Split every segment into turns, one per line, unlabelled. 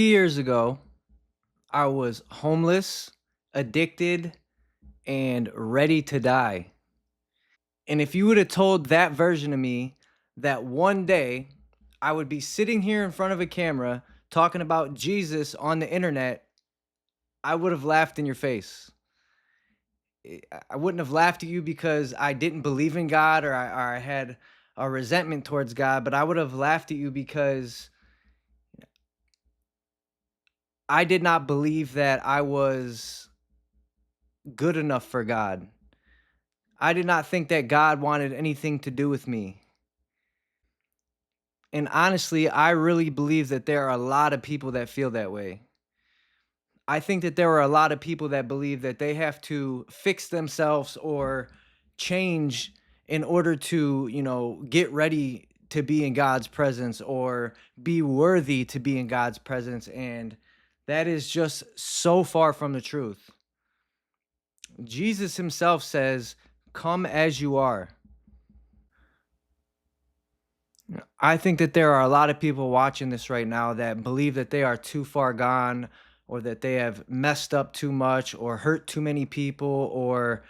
Years ago, I was homeless, addicted, and ready to die. And if you would have told that version of me that one day I would be sitting here in front of a camera talking about Jesus on the internet, I would have laughed in your face. I wouldn't have laughed at you because I didn't believe in God or I had a resentment towards God, but I would have laughed at you because I did not believe that I was good enough for God. I did not think that God wanted anything to do with me. And honestly, I really believe that there are a lot of people that feel that way. I think that there are a lot of people that believe that they have to fix themselves or change in order to, get ready to be in God's presence or be worthy to be in God's presence. And that is just so far from the truth. Jesus himself says, "Come as you are." I think that there are a lot of people watching this right now that believe that they are too far gone or that they have messed up too much or hurt too many people or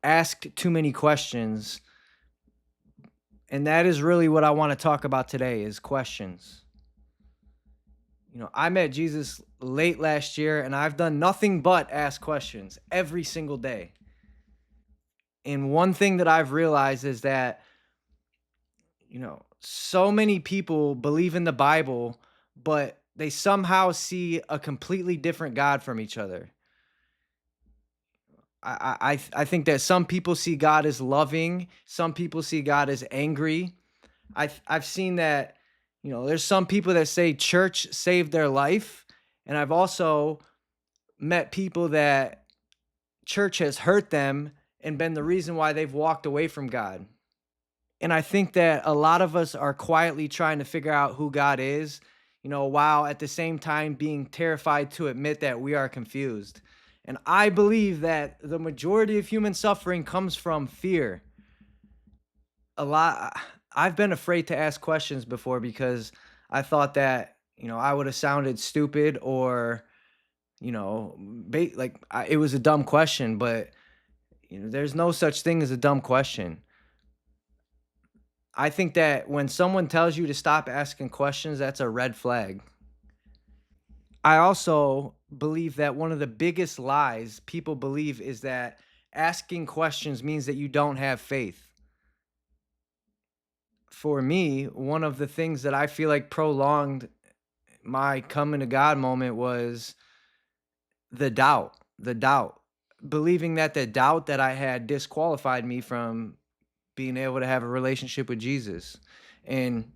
asked too many questions. And that is really what I want to talk about today is questions. I met Jesus late last year and I've done nothing but ask questions every single day. And one thing that I've realized is that so many people believe in the Bible, but they somehow see a completely different God from each other. I think that some people see God as loving, some people see God as angry. I've seen that, there's some people that say church saved their life, and I've also met people that church has hurt them and been the reason why they've walked away from God. And I think that a lot of us are quietly trying to figure out who God is, while at the same time being terrified to admit that we are confused. And I believe that the majority of human suffering comes from fear. A lot I've been afraid to ask questions before because I thought that, I would have sounded stupid or, it was a dumb question, but there's no such thing as a dumb question. I think that when someone tells you to stop asking questions, that's a red flag. I also believe that one of the biggest lies people believe is that asking questions means that you don't have faith. For me, one of the things that I feel like prolonged my coming to God moment was the doubt, believing that the doubt that I had disqualified me from being able to have a relationship with Jesus. And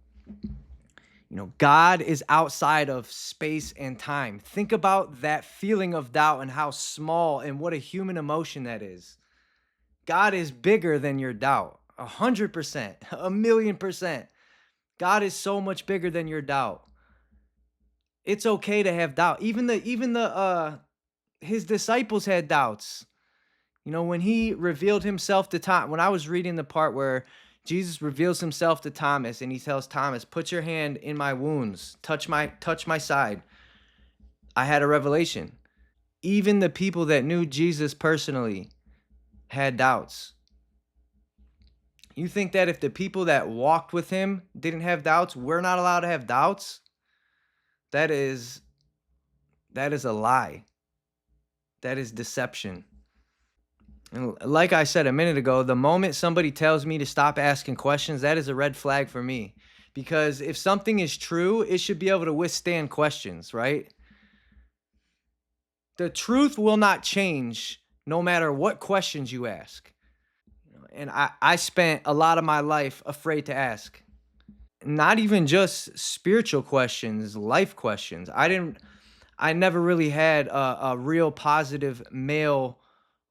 God is outside of space and time. Think about that feeling of doubt and how small and what a human emotion that is. God is bigger than your doubt. 100%, a million percent. God is so much bigger than your doubt. It's okay to have doubt. Even the his disciples had doubts. When he revealed himself to Thomas, when I was reading the part where Jesus reveals himself to Thomas and he tells Thomas, "Put your hand in my wounds, touch my side." I had a revelation. Even the people that knew Jesus personally had doubts. You think that if the people that walked with him didn't have doubts, we're not allowed to have doubts? That is that is a lie. That is deception. And like I said a minute ago, the moment somebody tells me to stop asking questions, that is a red flag for me. Because if something is true, it should be able to withstand questions, right? The truth will not change no matter what questions you ask. And I spent a lot of my life afraid to ask. Not even just spiritual questions, life questions. I never really had a real positive male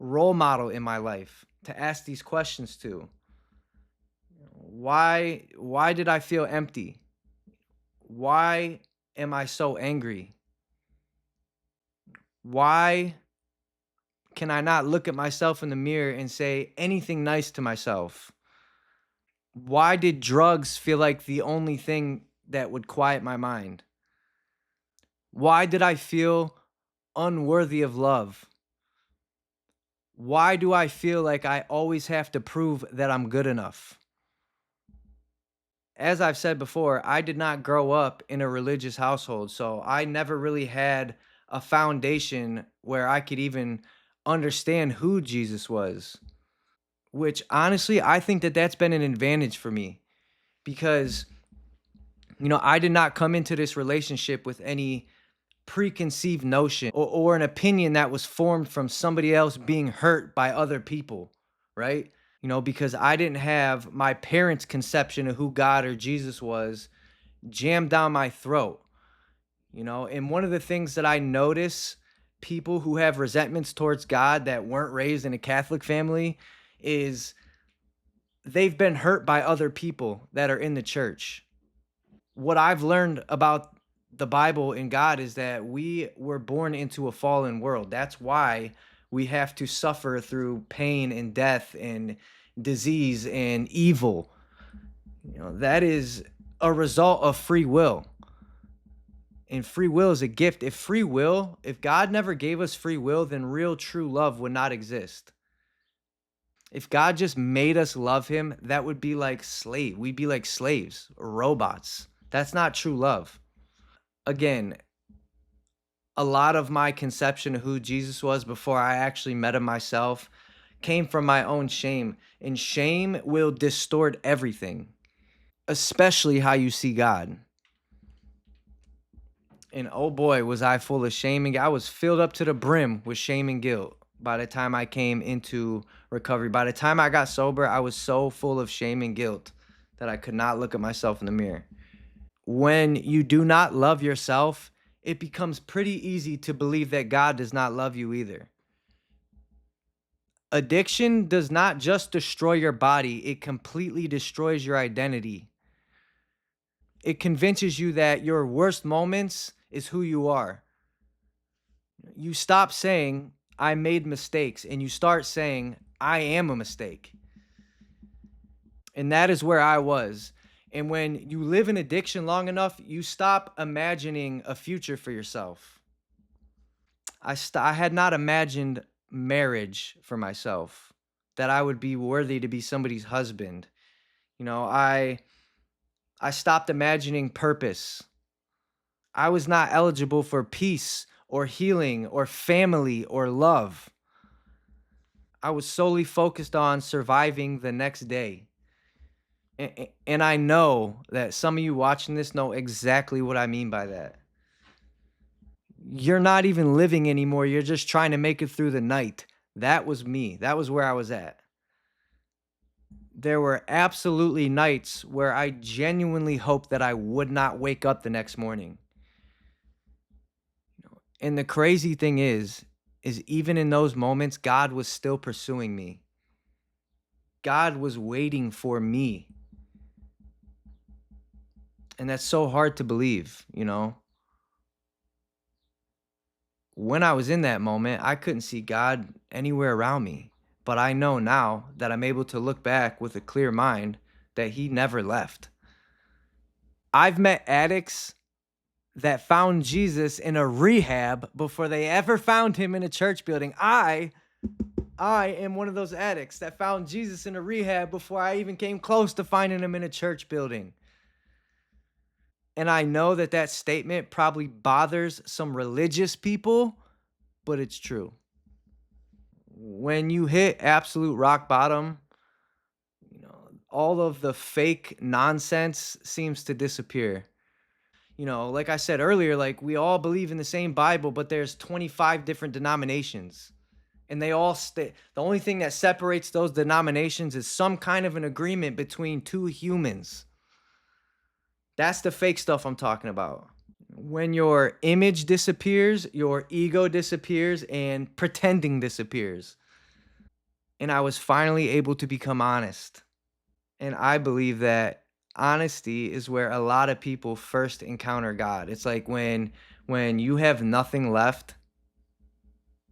role model in my life to ask these questions to. Why did I feel empty? Why am I so angry? Why can I not look at myself in the mirror and say anything nice to myself? Why did drugs feel like the only thing that would quiet my mind? Why did I feel unworthy of love? Why do I feel like I always have to prove that I'm good enough? As I've said before, I did not grow up in a religious household, so I never really had a foundation where I could even understand who Jesus was, which honestly, I think that that's been an advantage for me because, I did not come into this relationship with any preconceived notion or an opinion that was formed from somebody else being hurt by other people, right? Because I didn't have my parents' conception of who God or Jesus was jammed down my throat, and one of the things that I notice people who have resentments towards God that weren't raised in a Catholic family is they've been hurt by other people that are in the church. What I've learned about the Bible and God is that we were born into a fallen world. That's why we have to suffer through pain and death and disease and evil. That is a result of free will. And free will is a gift. If God never gave us free will, then real true love would not exist. If God just made us love him, that would be like we'd be like slaves or robots. That's not true love. Again, a lot of my conception of who Jesus was before I actually met him myself came from my own shame. And shame will distort everything, especially how you see God. And oh boy, was I full of shame and I was filled up to the brim with shame and guilt by the time I came into recovery. By the time I got sober, I was so full of shame and guilt that I could not look at myself in the mirror. When you do not love yourself, it becomes pretty easy to believe that God does not love you either. Addiction does not just destroy your body, it completely destroys your identity. It convinces you that your worst moments is who you are. You stop saying, I made mistakes, and you start saying, I am a mistake. And that is where I was. And when you live in addiction long enough, you stop imagining a future for yourself. I had not imagined marriage for myself, that I would be worthy to be somebody's husband. I stopped imagining purpose. I was not eligible for peace or healing or family or love. I was solely focused on surviving the next day. And I know that some of you watching this know exactly what I mean by that. You're not even living anymore. You're just trying to make it through the night. That was me. That was where I was at. There were absolutely nights where I genuinely hoped that I would not wake up the next morning. And the crazy thing is even in those moments, God was still pursuing me. God was waiting for me. And that's so hard to believe. When I was in that moment, I couldn't see God anywhere around me. But I know now that I'm able to look back with a clear mind that he never left. I've met addicts that found Jesus in a rehab before they ever found him in a church building. I am one of those addicts that found Jesus in a rehab before I even came close to finding him in a church building. And I know that that statement probably bothers some religious people, but it's true. When you hit absolute rock bottom, all of the fake nonsense seems to disappear. Like I said earlier, like we all believe in the same Bible, but there's 25 different denominations. And they all stay. The only thing that separates those denominations is some kind of an agreement between two humans. That's the fake stuff I'm talking about. When your image disappears, your ego disappears, and pretending disappears. And I was finally able to become honest. And I believe that honesty is where a lot of people first encounter God. It's like when you have nothing left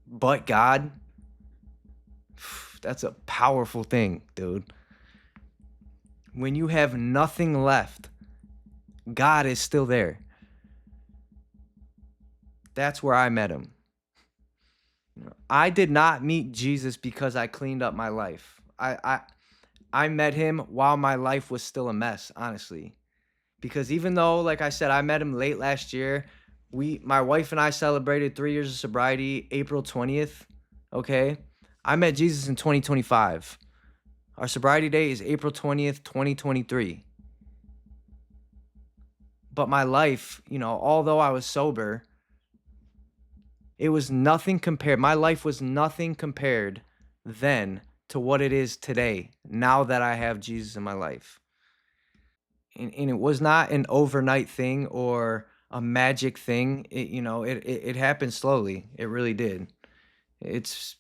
but God, that's a powerful thing, dude. When you have nothing left, God is still there. That's where I met him. I did not meet Jesus because I cleaned up my life. I met him while my life was still a mess, honestly. Because even though, like I said, I met him late last year, my wife and I celebrated 3 years of sobriety April 20th. Okay. I met Jesus in 2025. Our sobriety date is April 20th, 2023. But my life, although I was sober, it was nothing compared. My life was nothing compared then to what it is today, now that I have Jesus in my life. And it was not an overnight thing or a magic thing. It happened slowly. It really did. It's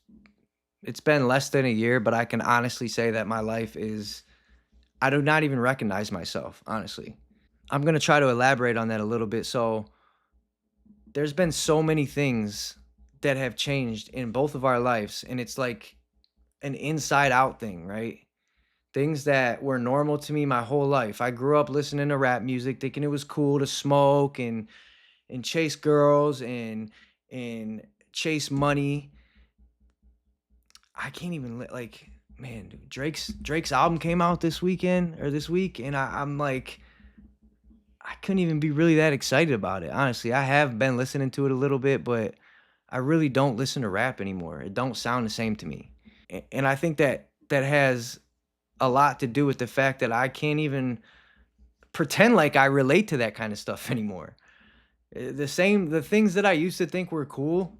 it's been less than a year, but I can honestly say that my life is I do not even recognize myself, honestly. I'm going to try to elaborate on that a little bit. So, there's been so many things that have changed in both of our lives, and it's like an inside out thing, right? Things that were normal to me my whole life. I grew up listening to rap music, thinking it was cool to smoke and chase girls and chase money. I can't even like, man, dude, Drake's album came out this weekend or this week, and I'm like, I couldn't even be really that excited about it. Honestly, I have been listening to it a little bit, but I really don't listen to rap anymore. It don't sound the same to me. And I think that has a lot to do with the fact that I can't even pretend like I relate to that kind of stuff anymore. The things that I used to think were cool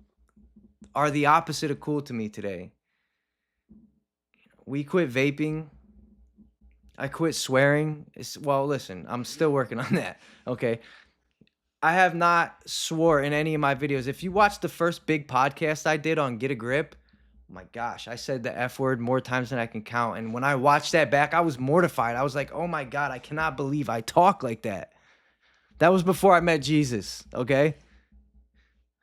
are the opposite of cool to me today. We quit vaping. I quit swearing. Well, listen, I'm still working on that. Okay. I have not swore in any of my videos. If you watch the first big podcast I did on Get a Grip, oh my gosh, I said the F word more times than I can count. And when I watched that back, I was mortified. I was like, oh my God, I cannot believe I talk like that. That was before I met Jesus, okay?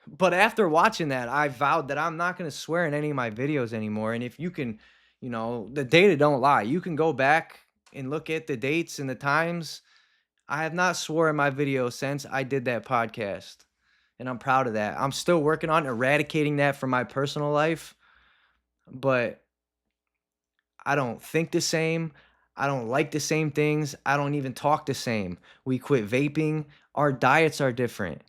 But after watching that, I vowed that I'm not going to swear in any of my videos anymore. And if you can, the data don't lie. You can go back and look at the dates and the times. I have not swore in my video since I did that podcast. And I'm proud of that. I'm still working on eradicating that from my personal life, but I don't think the same. I don't like the same things. I don't even talk the same. We quit vaping. Our diets are different.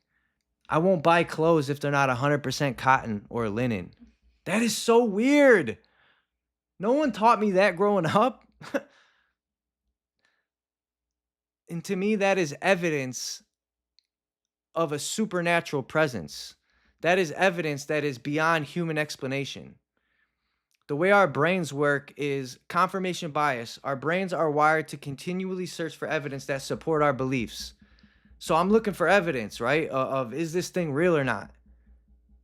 I won't buy clothes if they're not 100% cotton or linen. That is so weird. No one taught me that growing up. And to me, that is evidence of a supernatural presence. That is evidence that is beyond human explanation. The way our brains work is confirmation bias. Our brains are wired to continually search for evidence that support our beliefs. So I'm looking for evidence, right? Of is this thing real or not?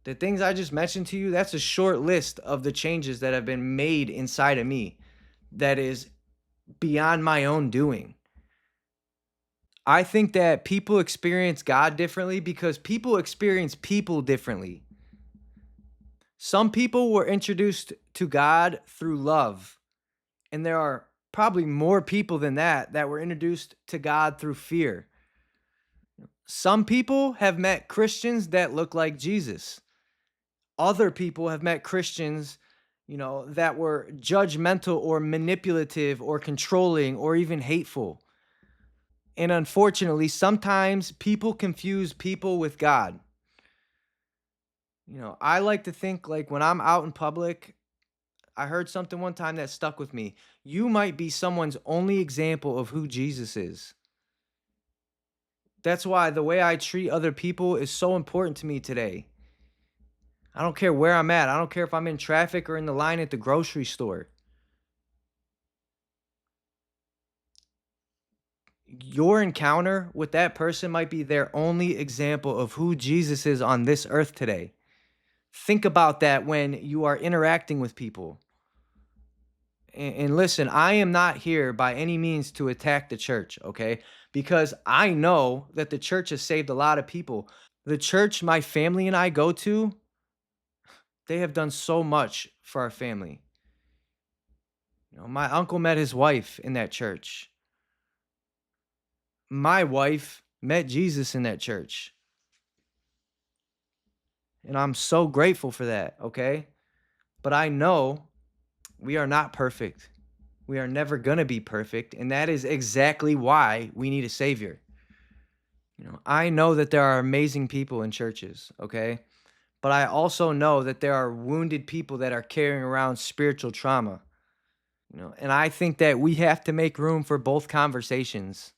The things I just mentioned to you, that's a short list of the changes that have been made inside of me that is beyond my own doing. I think that people experience God differently because people experience people differently. Some people were introduced to God through love, and there are probably more people than that were introduced to God through fear. Some people have met Christians that look like Jesus. Other people have met Christians, that were judgmental or manipulative or controlling or even hateful. And unfortunately, sometimes people confuse people with God. I like to think like when I'm out in public, I heard something one time that stuck with me. You might be someone's only example of who Jesus is. That's why the way I treat other people is so important to me today. I don't care where I'm at. I don't care if I'm in traffic or in the line at the grocery store. Your encounter with that person might be their only example of who Jesus is on this earth today. Think about that when you are interacting with people. And listen, I am not here by any means to attack the church, okay? Because I know that the church has saved a lot of people. The church my family and I go to, they have done so much for our family. My uncle met his wife in that church. My wife met Jesus in that church. And I'm so grateful for that, okay? But I know we are not perfect. We are never going to be perfect, and that is exactly why we need a savior. I know that there are amazing people in churches, okay? But I also know that there are wounded people that are carrying around spiritual trauma, and I think that we have to make room for both conversations.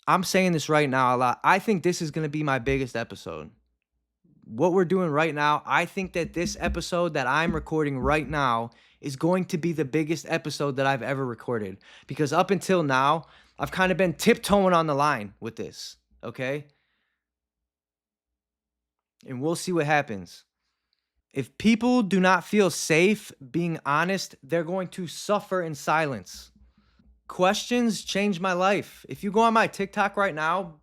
I'm saying this right now a lot. I think this is going to be my biggest episode. What we're doing right now, I think that this episode that I'm recording right now is going to be the biggest episode that I've ever recorded, because up until now, I've kind of been tiptoeing on the line with this, okay? And we'll see what happens. If people do not feel safe being honest, they're going to suffer in silence. Questions change my life. If you go on my TikTok right now,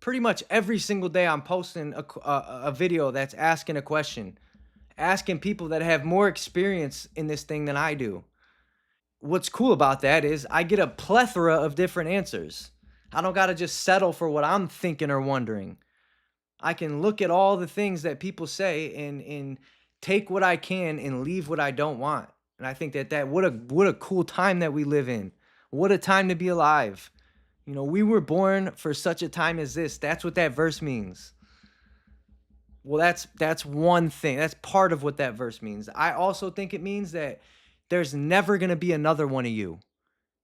pretty much every single day I'm posting a video that's asking a question, asking people that have more experience in this thing than I do. What's cool about that is I get a plethora of different answers. I don't got to just settle for what I'm thinking or wondering. I can look at all the things that people say and take what I can and leave what I don't want. And I think that what a cool time that we live in. What a time to be alive. We were born for such a time as this. That's what that verse means. Well, that's one thing. That's part of what that verse means. I also think it means that there's never going to be another one of you.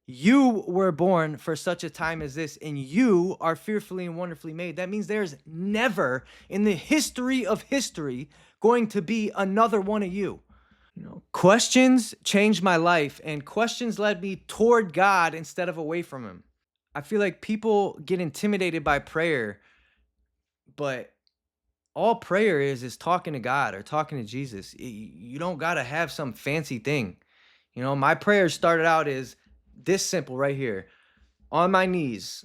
You were born for such a time as this, and you are fearfully and wonderfully made. That means there's never in the history of history going to be another one of you. Questions changed my life, and questions led me toward God instead of away from Him. I feel like people get intimidated by prayer, but all prayer is talking to God or talking to Jesus. You don't got to have some fancy thing. My prayer started out as this simple right here, on my knees,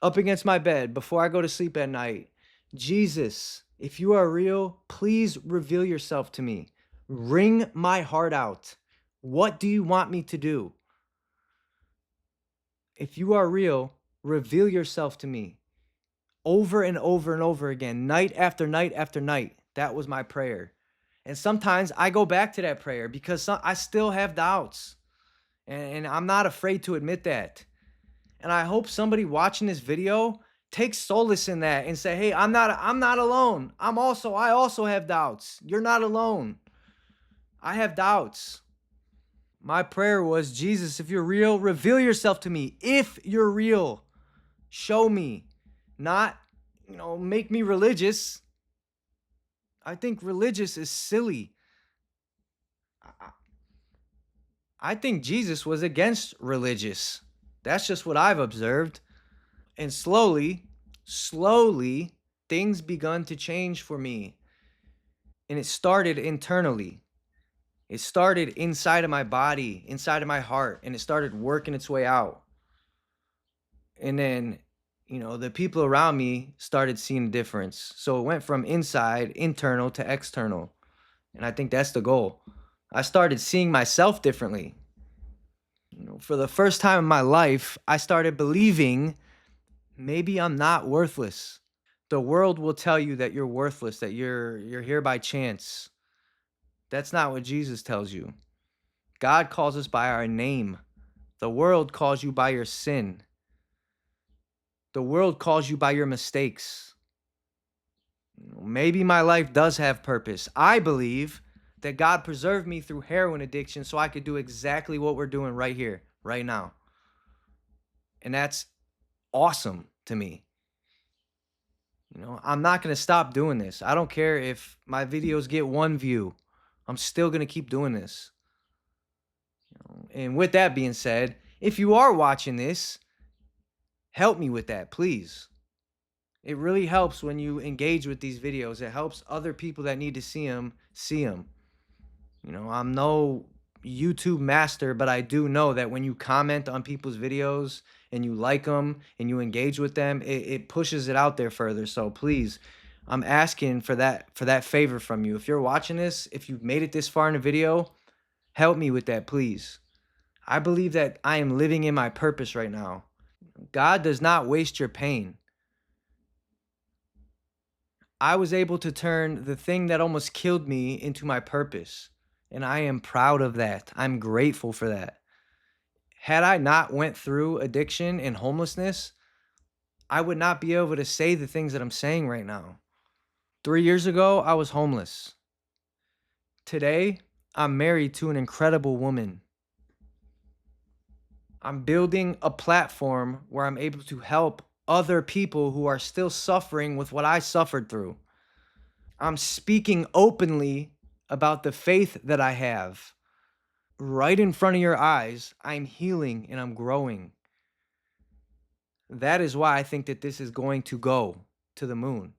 up against my bed before I go to sleep at night. Jesus, if you are real, please reveal yourself to me. Wring my heart out. What do you want me to do? If you are real, reveal yourself to me. Over and over and over again, night after night after night. That was my prayer. And sometimes I go back to that prayer because I still have doubts. And I'm not afraid to admit that. And I hope somebody watching this video takes solace in that and say, "Hey, I'm not alone. I also have doubts. You're not alone. I have doubts." My prayer was, Jesus, if you're real, reveal yourself to me. If you're real, show me. Not, make me religious. I think religious is silly. I think Jesus was against religious. That's just what I've observed. And slowly, things begun to change for me. And it started internally. It started inside of my body, inside of my heart, and it started working its way out. And then, the people around me started seeing a difference. So it went from internal to external. And I think that's the goal. I started seeing myself differently. For the first time in my life, I started believing maybe I'm not worthless. The world will tell you that you're worthless, that you're here by chance. That's not what Jesus tells you. God calls us by our name. The world calls you by your sin. The world calls you by your mistakes. Maybe my life does have purpose. I believe that God preserved me through heroin addiction so I could do exactly what we're doing right here, right now. And that's awesome to me. I'm not going to stop doing this. I don't care if my videos get 1 view. I'm still going to keep doing this. And with that being said, if you are watching this, help me with that, please. It really helps when you engage with these videos. It helps other people that need to see them see them. I'm no YouTube master, but I do know that when you comment on people's videos and you like them and you engage with them, it pushes it out there further. So please, I'm asking for that favor from you. If you're watching this, if you've made it this far in the video, help me with that, please. I believe that I am living in my purpose right now. God does not waste your pain. I was able to turn the thing that almost killed me into my purpose. And I am proud of that. I'm grateful for that. Had I not went through addiction and homelessness, I would not be able to say the things that I'm saying right now. 3 years ago, I was homeless. Today, I'm married to an incredible woman. I'm building a platform where I'm able to help other people who are still suffering with what I suffered through. I'm speaking openly about the faith that I have. Right in front of your eyes, I'm healing and I'm growing. That is why I think that this is going to go to the moon.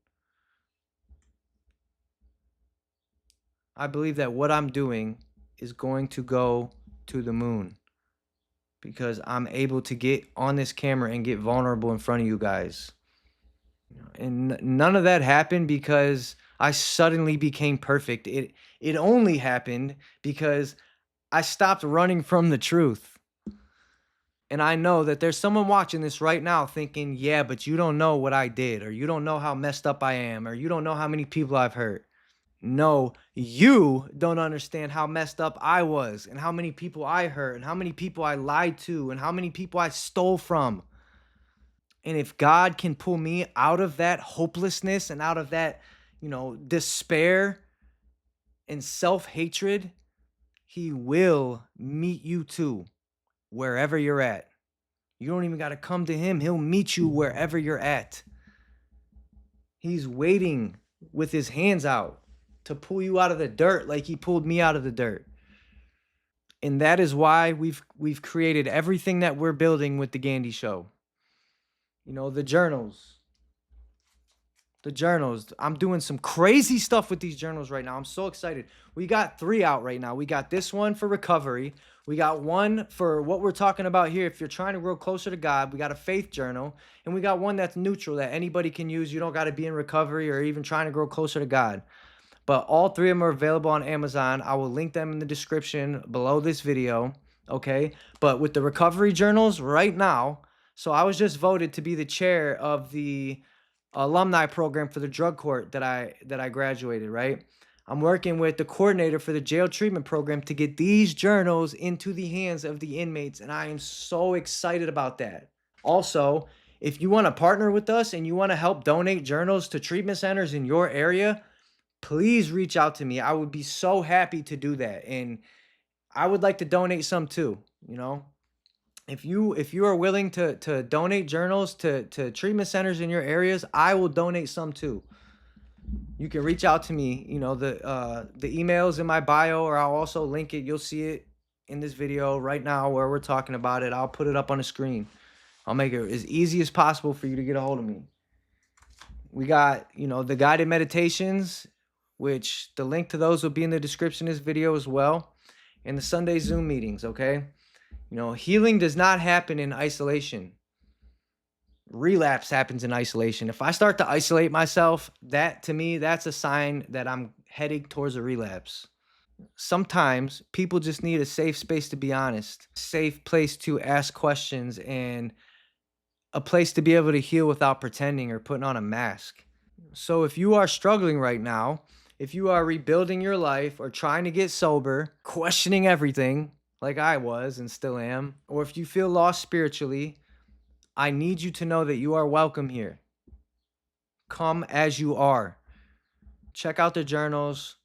I believe that what I'm doing is going to go to the moon because I'm able to get on this camera and get vulnerable in front of you guys. And none of that happened because I suddenly became perfect. It only happened because I stopped running from the truth. And I know that there's someone watching this right now thinking, yeah, but you don't know what I did, or you don't know how messed up I am, or you don't know how many people I've hurt. No, you don't understand how messed up I was, and how many people I hurt, and how many people I lied to, and how many people I stole from. And if God can pull me out of that hopelessness and out of that, despair and self hatred, He will meet you too, wherever you're at. You don't even got to come to Him, He'll meet you wherever you're at. He's waiting with His hands out to pull you out of the dirt like He pulled me out of the dirt. And that is why we've created everything that we're building with the Gandee Show. The journals. The journals. I'm doing some crazy stuff with these journals right now. I'm so excited. We got 3 out right now. We got this one for recovery. We got one for what we're talking about here. If you're trying to grow closer to God, we got a faith journal. And we got one that's neutral that anybody can use. You don't got to be in recovery or even trying to grow closer to God. But all 3 of them are available on Amazon. I will link them in the description below this video. Okay. But with the recovery journals right now, so I was just voted to be the chair of the alumni program for the drug court that I graduated, right? I'm working with the coordinator for the jail treatment program to get these journals into the hands of the inmates, and I am so excited about that. Also, if you want to partner with us and you want to help donate journals to treatment centers in your area, please reach out to me. I would be so happy to do that. And I would like to donate some too, If you are willing to donate journals to treatment centers in your areas, I will donate some too. You can reach out to me. The email's in my bio, or I'll also link it. You'll see it in this video right now where we're talking about it. I'll put it up on the screen. I'll make it as easy as possible for you to get a hold of me. We got, the guided meditations, which the link to those will be in the description of this video as well, and the Sunday Zoom meetings, okay? Healing does not happen in isolation. Relapse happens in isolation. If I start to isolate myself, that to me, that's a sign that I'm heading towards a relapse. Sometimes people just need a safe space to be honest, safe place to ask questions, and a place to be able to heal without pretending or putting on a mask. So if you are struggling right now, if you are rebuilding your life or trying to get sober, questioning everything like I was and still am, or if you feel lost spiritually, I need you to know that you are welcome here. Come as you are. Check out the journals,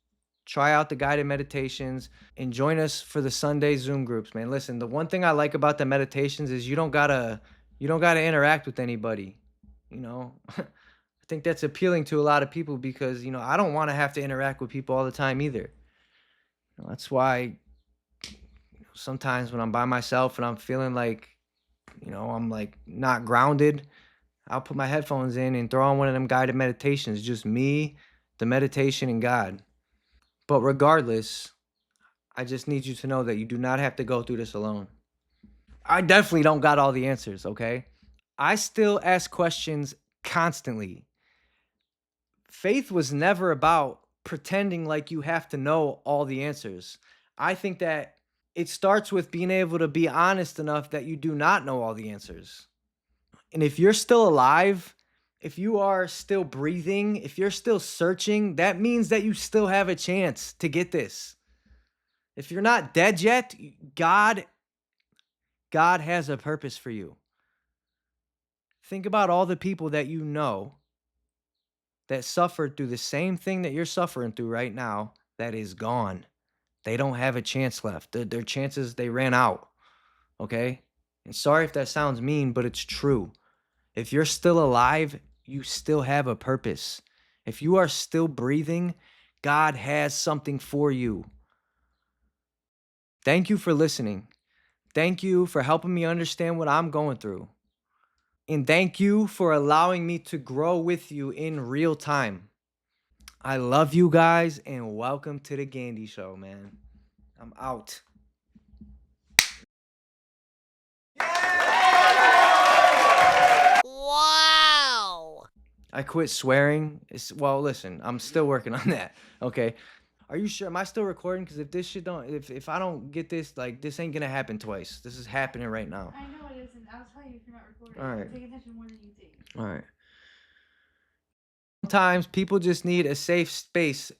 try out the guided meditations, and join us for the Sunday Zoom groups, man. Listen, the one thing I like about the meditations is you don't gotta interact with anybody. I think that's appealing to a lot of people because, I don't want to have to interact with people all the time either. That's why sometimes when I'm by myself and I'm feeling like, I'm like not grounded, I'll put my headphones in and throw on one of them guided meditations, just me, the meditation, and God. But regardless, I just need you to know that you do not have to go through this alone. I definitely don't got all the answers, okay? I still ask questions constantly. Faith was never about pretending like you have to know all the answers. I think that it starts with being able to be honest enough that you do not know all the answers. And if you're still alive If you are still breathing, if you're still searching, that means that you still have a chance to get this. If you're not dead yet, God has a purpose for you. Think about all the people that you know that suffered through the same thing that you're suffering through right now that is gone. They don't have a chance left. Their chances, they ran out. Okay? And sorry if that sounds mean, but it's true. If you're still alive, you still have a purpose. If you are still breathing, God has something for you. Thank you for listening. Thank you for helping me understand what I'm going through. And thank you for allowing me to grow with you in real time. I love you guys and welcome to the Gandee Show, man. I'm out.
Wow!
I quit swearing. Well, listen, I'm still working on that. Okay. Are you sure? Am I still recording? Because if this shit don't, if I don't get this, like, this ain't gonna happen twice. This is happening right now.
I know it isn't. I was telling you if you're not recording.
All right.
Pay attention more than you think.
All right. Sometimes people just need a safe space